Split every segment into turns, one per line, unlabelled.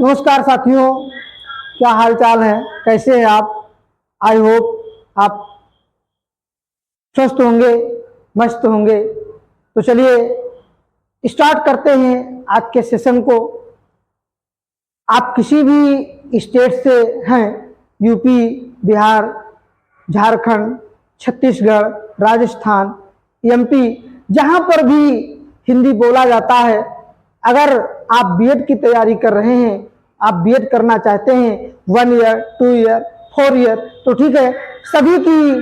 नमस्कार साथियों, क्या हाल चाल है, कैसे हैं आप। आई होप आप स्वस्थ होंगे, मस्त होंगे। तो चलिए स्टार्ट करते हैं आज के सेशन को। आप किसी भी स्टेट से हैं, यूपी, बिहार, झारखंड, छत्तीसगढ़, राजस्थान, एमपी, जहां पर भी हिंदी बोला जाता है, अगर आप बीएड की तैयारी कर रहे हैं, आप बीएड करना चाहते हैं 1 ईयर, 2 ईयर, 4 ईयर, तो ठीक है, सभी की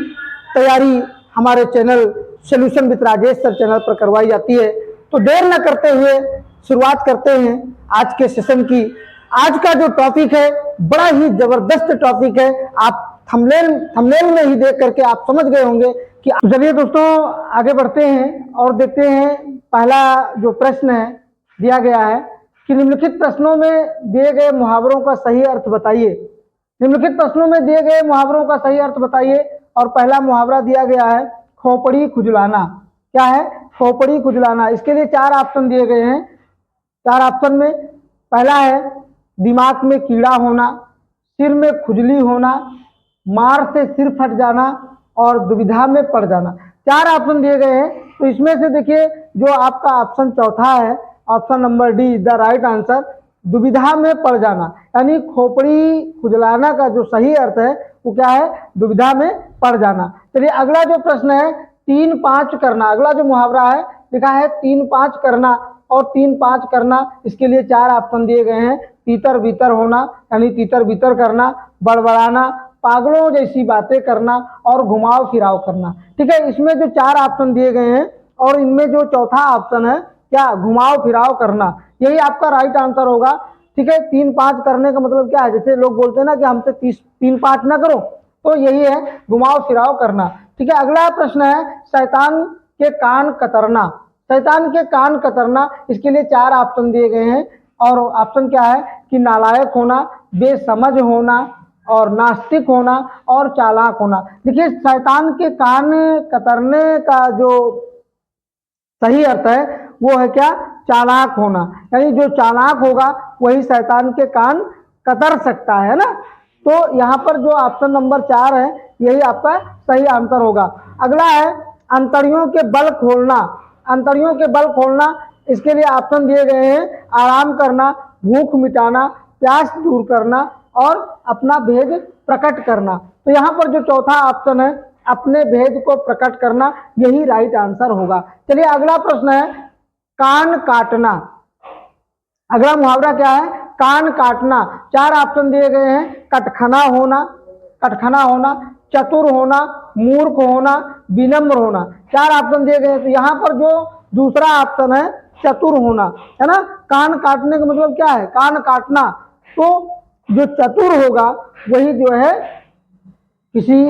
तैयारी हमारे channel solution with Rajesh sir channel पर करवाई जाती है। तो देर न करते हुए शुरुआत करते हैं आज के सेशन की। आज का जो टॉपिक है बड़ा ही जबरदस्त टॉपिक है। आप थंबनेल में ही देख करके आप समझ गए होंगे कि। चलिए दोस्तों, आगे बढ़ते हैं और देखते हैं। पहला जो प्रश्न है दिया गया है कि निम्नलिखित प्रश्नों में दिए गए मुहावरों का सही अर्थ बताइए। निम्नलिखित प्रश्नों में दिए गए मुहावरों का सही अर्थ बताइए। और पहला मुहावरा दिया गया है खोपड़ी खुजलाना। क्या है? खोपड़ी खुजलाना। इसके लिए 4 ऑप्शन दिए गए हैं। 4 ऑप्शन में पहला है दिमाग में कीड़ा होना, सिर में खुजली होना, मार से सिर फट जाना और दुविधा में पड़ जाना। 4 ऑप्शन दिए गए हैं। तो इसमें से देखिए जो आपका ऑप्शन चौथा है, option number D the right answer, दुविधा में पड़ जाना। यानी खोपड़ी खुजलाना का जो सही अर्थ है वो क्या है? दुविधा में पड़ जाना। चलिए अगला जो प्रश्न है 3-5 करना। अगला जो मुहावरा है लिखा है 3-5 करना। और 3-5 करना, इसके लिए 4 ऑप्शन दिए गए हैं। तीतर बीतर होना यानी तीतर बीतर करना, बड़बड़ाना, पागलों जैसी बातें करना और घुमाव फिराव करना। ठीक है, इसमें जो 4 ऑप्शन दिए गए हैं और इनमें जो चौथा ऑप्शन है क्या? घुमाव फिराव करना, यही आपका राइट आंसर होगा। ठीक है, 3-5 करने का मतलब क्या है? जैसे लोग बोलते हैं ना कि हमसे 3-5 ना करो, तो यही है घुमाव फिराव करना। ठीक है, अगला प्रश्न है शैतान के कान कतरना। शैतान के कान कतरना, इसके लिए 4 ऑप्शन दिए गए हैं। और ऑप्शन क्या है कि नालायक होना, बेसमझ होना और नास्तिक होना और चालाक होना। देखिए शैतान के कान कतरने का जो सही अर्थ है वो है क्या? चालाक होना। यानी जो चालाक होगा वही शैतान के कान कतर सकता है ना। तो यहाँ पर जो ऑप्शन नंबर 4 है यही आपका सही आंसर होगा। अगला है अंतड़ियों के बल खोलना। अंतड़ियों के बल खोलना, इसके लिए ऑप्शन दिए गए हैं आराम करना, भूख मिटाना, प्यास दूर करना और अपना भेद प्रकट करना। तो यहाँ पर जो चौथा ऑप्शन है अपने भेद को प्रकट करना, यही राइट आंसर होगा। चलिए अगला प्रश्न है कान काटना। अगला मुहावरा क्या है? कान काटना। 4 ऑप्शन दिए गए हैं कटखना होना, कटखना होना, चतुर होना, मूर्ख होना, विनम्र होना। 4 ऑप्शन दिए गए हैं। तो यहाँ पर जो दूसरा ऑप्शन है चतुर होना, है ना। कान काटने का मतलब क्या है? कान काटना। तो जो चतुर होगा वही जो है किसी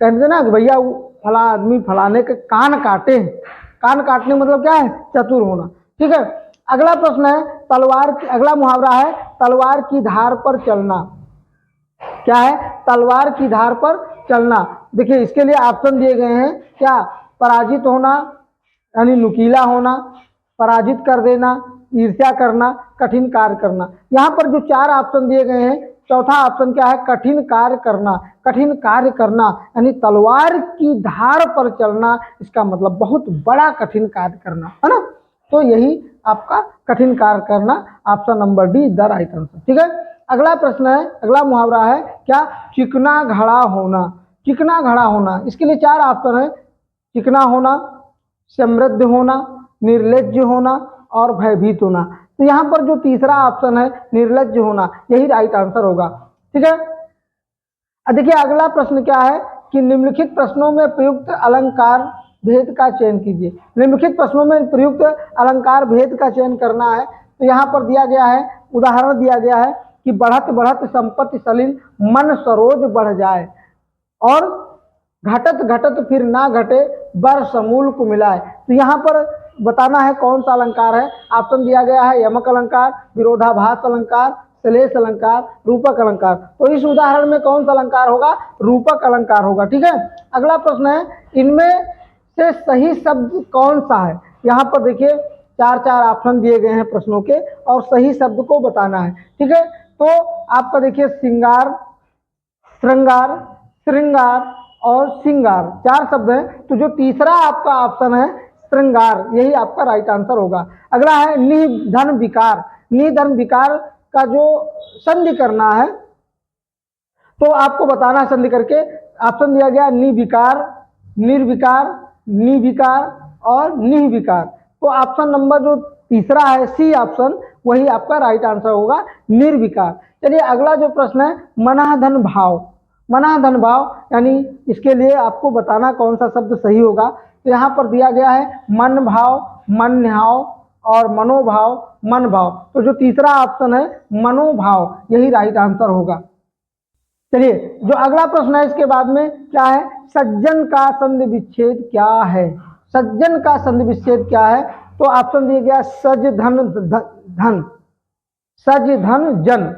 कहते ना कि भैया फला आदमी फलाने के कान काटे हैं। कान काटने मतलब क्या है? चतुर होना। ठीक है, अगला प्रश्न है अगला मुहावरा है तलवार की धार पर चलना। क्या है? तलवार की धार पर चलना। देखिए इसके लिए ऑप्शन दिए गए हैं क्या? पराजित होना यानी नुकीला होना, पराजित कर देना, ईर्ष्या करना, कठिन कार्य करना। यहाँ पर जो 4 ऑप्शन दिए गए हैं, चौथा ऑप्शन क्या है? कठिन कार्य करना। कठिन कार्य करना यानी तलवार की धार पर चलना, इसका मतलब बहुत बड़ा कठिन कार्य करना, है ना। तो यही आपका कठिन कार्य करना, option number D the right answer. ठीक है, अगला प्रश्न है, अगला मुहावरा है क्या? चिकना घड़ा होना। चिकना घड़ा होना, इसके लिए 4 ऑप्शन है। चिकना होना, समृद्ध होना, निर्लज्ज होना और भयभीत होना। तो यहाँ पर जो तीसरा ऑप्शन है निर्लज्ज होना, यही राइट आंसर होगा। ठीक है, देखिए अगला प्रश्न क्या है कि निम्नलिखित प्रश्नों में प्रयुक्त अलंकार भेद का चयन कीजिए। निम्नलिखित प्रश्नों में प्रयुक्त अलंकार भेद का चयन करना है। तो यहाँ पर दिया गया है, उदाहरण दिया गया है कि बढ़त बढ़त संपत्ति सलिल मन सरोज बढ़ जाए और घटत घटत फिर ना घटे बर समूल को मिलाए। तो यहाँ पर बताना है कौन सा अलंकार है। ऑप्शन दिया गया है यमक अलंकार, विरोधाभास अलंकार, श्लेष अलंकार, रूपक अलंकार। तो इस उदाहरण में कौन सा अलंकार होगा? रूपक अलंकार होगा। ठीक है, अगला प्रश्न है इनमें से सही शब्द कौन सा है। यहाँ पर देखिए चार चार ऑप्शन दिए गए हैं प्रश्नों के और सही शब्द को बताना है। ठीक है, तो आपका देखिए श्रृंगार, श्रृंगार, श्रृंगार और श्रृंगार चार शब्द हैं, तो जो तीसरा आपका ऑप्शन है श्रृंगार, यही आपका राइट आंसर होगा। अगला है निधन विकार। निधन विकार का जो संधि करना है तो आपको बताना संधि करके। ऑप्शन दिया गया निर्विकार, निर्विकार, निर्विकार और निर्विकार। तो ऑप्शन नंबर जो तीसरा है सी ऑप्शन, वही आपका राइट आंसर होगा, निर्विकार। चलिए अगला जो प्रश्न है मनाधन भाव। मनाधन भाव यानी इसके लिए आपको बताना कौन सा शब्द सही होगा। तो यहाँ पर दिया गया है मन भाव, मन भाव और मनोभाव, मन भाव। तो जो तीसरा ऑप्शन है मनोभाव, यही राइट आंसर होगा। चलिए जो अगला प्रश्न है इसके बाद में क्या है, सज्जन का संधि विच्छेद क्या है। सज्जन का संधि विच्छेद क्या है, तो ऑप्शन दिया गया सज धन धन, सज धन जन,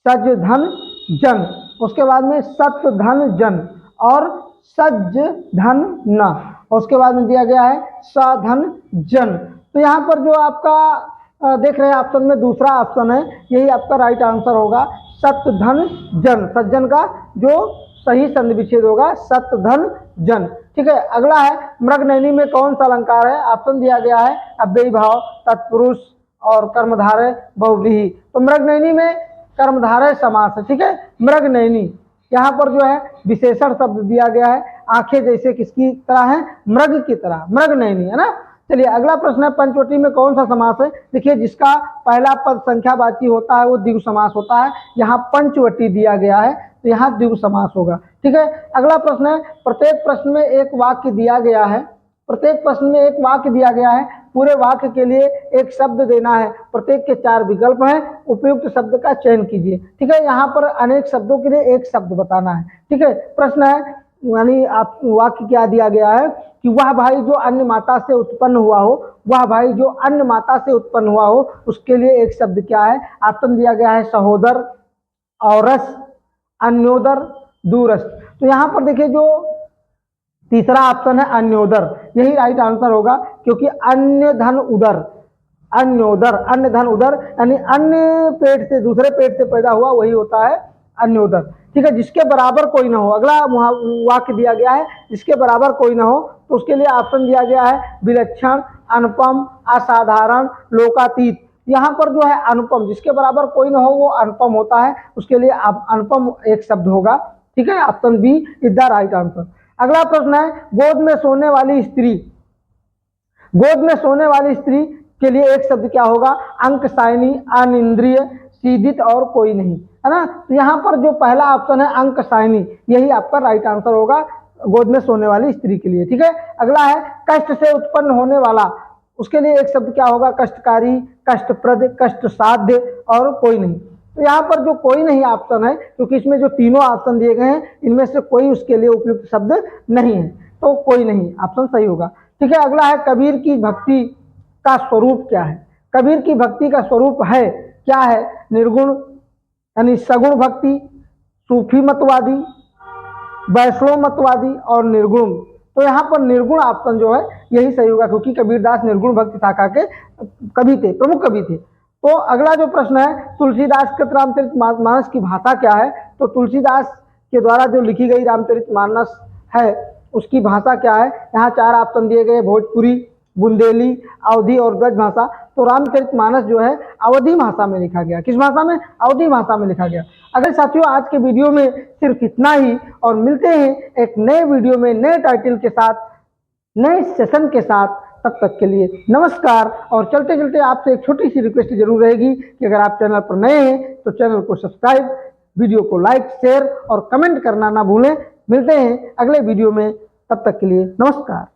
सज धन जन, उसके बाद में सत धन जन और सज धन न, उसके बाद में दिया गया है साधन जन। तो यहाँ पर जो आपका देख रहे हैं ऑप्शन में दूसरा ऑप्शन है, यही आपका राइट आंसर होगा, सत धन जन। सज्जन का जो सही संधि विच्छेद होगा सत धन जन। ठीक है, अगला है मृगनयनी में कौन सा अलंकार है। ऑप्शन दिया गया है अव्ययी भाव, तत्पुरुष और कर्मधारय बहुव्रीहि। तो मृगनयनी में कर्मधारय समास है। ठीक है, मृगनयनी यहाँ पर जो है विशेषण शब्द दिया गया है, आंखें जैसे किसकी तरह है, मृग की तरह, मृगनयनी है ना। चलिए अगला प्रश्न है पंचवटी में कौन सा समास है। देखिए जिसका पहला पद संख्यावाची होता है वो द्विगु समास होता है, यहाँ पंचवटी दिया गया है तो यहाँ द्विगु समास होगा। ठीक है, अगला प्रश्न है प्रत्येक प्रश्न में एक वाक्य दिया गया है, प्रत्येक प्रश्न में एक वाक्य दिया गया है, पूरे वाक्य के लिए एक शब्द देना है, प्रत्येक के 4 विकल्प हैं, उपयुक्त शब्द का चयन कीजिए। ठीक है, यहाँ पर अनेक शब्दों के लिए एक शब्द बताना है। ठीक है, प्रश्न है यानी आप वाक्य क्या दिया गया है कि वह भाई जो अन्य माता से उत्पन्न हुआ हो, वह भाई जो अन्य माता से उत्पन्न हुआ हो, उसके लिए एक शब्द क्या है। ऑप्शन दिया गया है सहोदर, औरस, अन्योदर, दूरस्थ। तो यहाँ पर देखिए जो तीसरा ऑप्शन है अन्योदर, यही राइट आंसर होगा, क्योंकि अन्य धन उदर, अन्योदर, अन्य धन उदर यानी अन्य पेट से, दूसरे पेट से पैदा हुआ वही होता है अन्योदर। ठीक है, जिसके बराबर कोई ना हो। अगला वाक्य दिया गया है जिसके बराबर कोई ना हो, तो उसके लिए ऑप्शन दिया गया है विलक्षण, अनुपम, असाधारण, लोकातीत। यहाँ पर जो है अनुपम, जिसके बराबर कोई ना हो वो अनुपम होता है, उसके लिए अनुपम एक शब्द होगा। ठीक है, option B is the right answer. अगला प्रश्न है गोद में सोने वाली स्त्री। गोद में सोने वाली स्त्री के लिए एक शब्द क्या होगा, अंकसायनी, अनिंद्रिय, सीधित और कोई नहीं, है ना। तो यहाँ पर जो पहला ऑप्शन है अंकसायनी, यही आपका राइट आंसर होगा गोद में सोने वाली स्त्री के लिए। ठीक है, अगला है कष्ट से उत्पन्न होने वाला, उसके लिए एक शब्द क्या होगा, कष्टकारी, कष्टप्रद, कष्ट साध्य और कोई नहीं। तो यहाँ पर जो कोई नहीं ऑप्शन है, क्योंकि इसमें जो तीनों ऑप्शन दिए गए हैं इनमें से कोई उसके लिए उपयुक्त शब्द नहीं है, तो कोई नहीं ऑप्शन सही होगा। ठीक है, अगला है कबीर की भक्ति का स्वरूप क्या है। कबीर की भक्ति का स्वरूप है क्या है, निर्गुण यानी सगुण भक्ति, सूफी मतवादी, वैष्णव मतवादी और निर्गुण। तो यहाँ पर निर्गुण ऑप्शन जो है यही सही होगा, क्योंकि कबीरदास निर्गुण भक्ति शाखा के कवि थे, प्रमुख कवि थे। तो अगला जो प्रश्न है तुलसीदास कृत रामचरितमानस की भाषा क्या है। तो तुलसीदास के द्वारा जो लिखी गई रामचरितमानस है उसकी भाषा क्या है। यहाँ 4 ऑप्शन दिए गए, भोजपुरी, बुंदेली, अवधी और ब्रज भाषा। तो रामचरितमानस जो है अवधी भाषा में लिखा गया। किस भाषा में, अवधी भाषा में लिखा गया। अगर साथियों आज के वीडियो में सिर्फ इतना ही, और मिलते हैं एक नए वीडियो में नए टाइटल के साथ, नए सेशन के साथ। तब तक के लिए नमस्कार। और चलते चलते आपसे एक छोटी सी रिक्वेस्ट जरूर रहेगी कि अगर आप चैनल पर नए हैं तो चैनल को सब्सक्राइब, वीडियो को लाइक, शेयर और कमेंट करना ना भूलें। मिलते हैं अगले वीडियो में, तब तक के लिए नमस्कार।